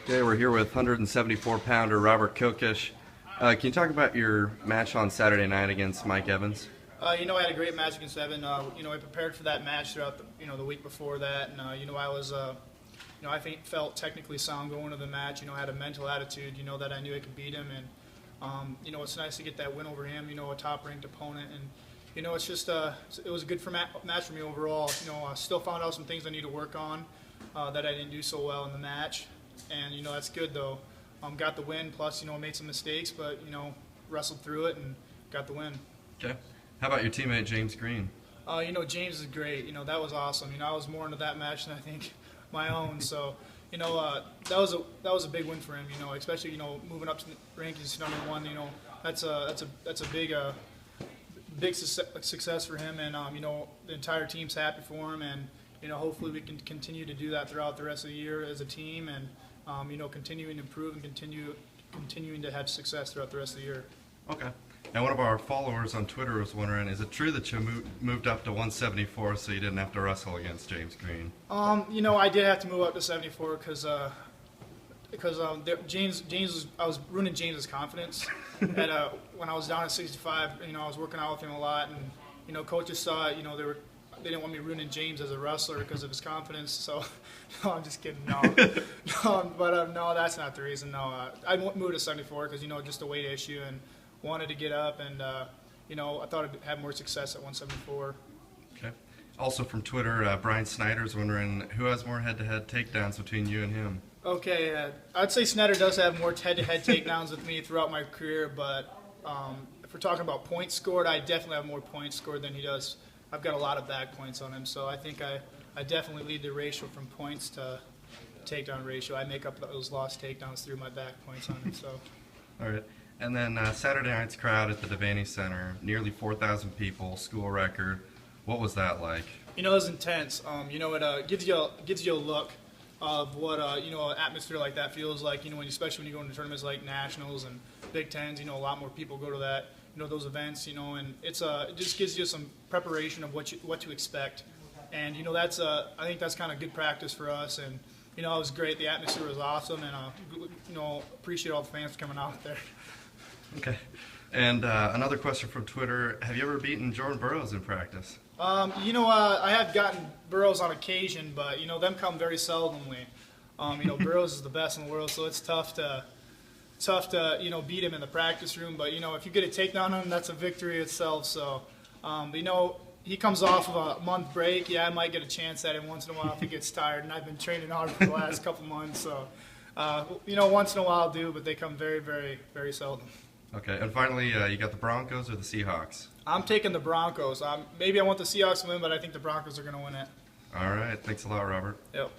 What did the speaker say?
Okay, we're here with 174-pounder Robert Kokesh. Can you talk about your match on Saturday night against Mike Evans? I had a great match against Evan. I prepared for that match throughout the week before that, and I felt technically sound going to the match. I had a mental attitude. That I knew I could beat him, and it's nice to get that win over him. A top-ranked opponent, and it's just it was a good match for me overall. I still found out some things I need to work on that I didn't do so well in the match, and that's good though. Got the win. Plus, made some mistakes, but wrestled through it and got the win. Okay. How about your teammate James Green? James is great. That was awesome. I was more into that match than I think my own. So, that was a big win for him. Especially moving up to the rankings to number one. That's a big success for him, and the entire team's happy for him, and hopefully we can continue to do that throughout the rest of the year as a team, and continuing to improve and continuing to have success throughout the rest of the year. Okay. And one of our followers on Twitter was wondering, is it true that you moved up to 174 so you didn't have to wrestle against James Green? I did have to move up to 74 because I was ruining James's confidence. When I was down at 65, I was working out with him a lot, and coaches saw it. They didn't want me ruining James as a wrestler because of his confidence. So, no, I'm just kidding. No, no, that's not the reason. No, I moved to 74 because just a weight issue, and wanted to get up, and I thought I'd have more success at 174. Okay. Also from Twitter, Brian Snyder is wondering who has more head-to-head takedowns between you and him. Okay, I'd say Snyder does have more head-to-head takedowns with me throughout my career, but if we're talking about points scored, I definitely have more points scored than he does. I've got a lot of back points on him, so I think I definitely lead the ratio from points to takedown ratio. I make up those lost takedowns through my back points on him. So. All right. And then Saturday night's crowd at the Devaney Center, nearly 4,000 people, school record. What was that like? It was intense. It gives you a look of what an atmosphere like that feels like. Especially when you go into tournaments like nationals and Big Tens. A lot more people go to that. Those events. And it just gives you some preparation of what to expect. And I think that's kind of good practice for us. And it was great. The atmosphere was awesome, and appreciate all the fans coming out there. Okay. And another question from Twitter, have you ever beaten Jordan Burroughs in practice? I have gotten Burroughs on occasion, but, them come very seldomly. Burroughs is the best in the world, so it's tough to beat him in the practice room. But, if you get a takedown on him, that's a victory itself. So, he comes off of a month break. Yeah, I might get a chance at him once in a while if he gets tired, and I've been training hard for the last couple months. So, once in a while I'll do, but they come very, very, very seldom. Okay, and finally, you got the Broncos or the Seahawks? I'm taking the Broncos. Maybe I want the Seahawks to win, but I think the Broncos are going to win it. All right. Thanks a lot, Robert. Yep.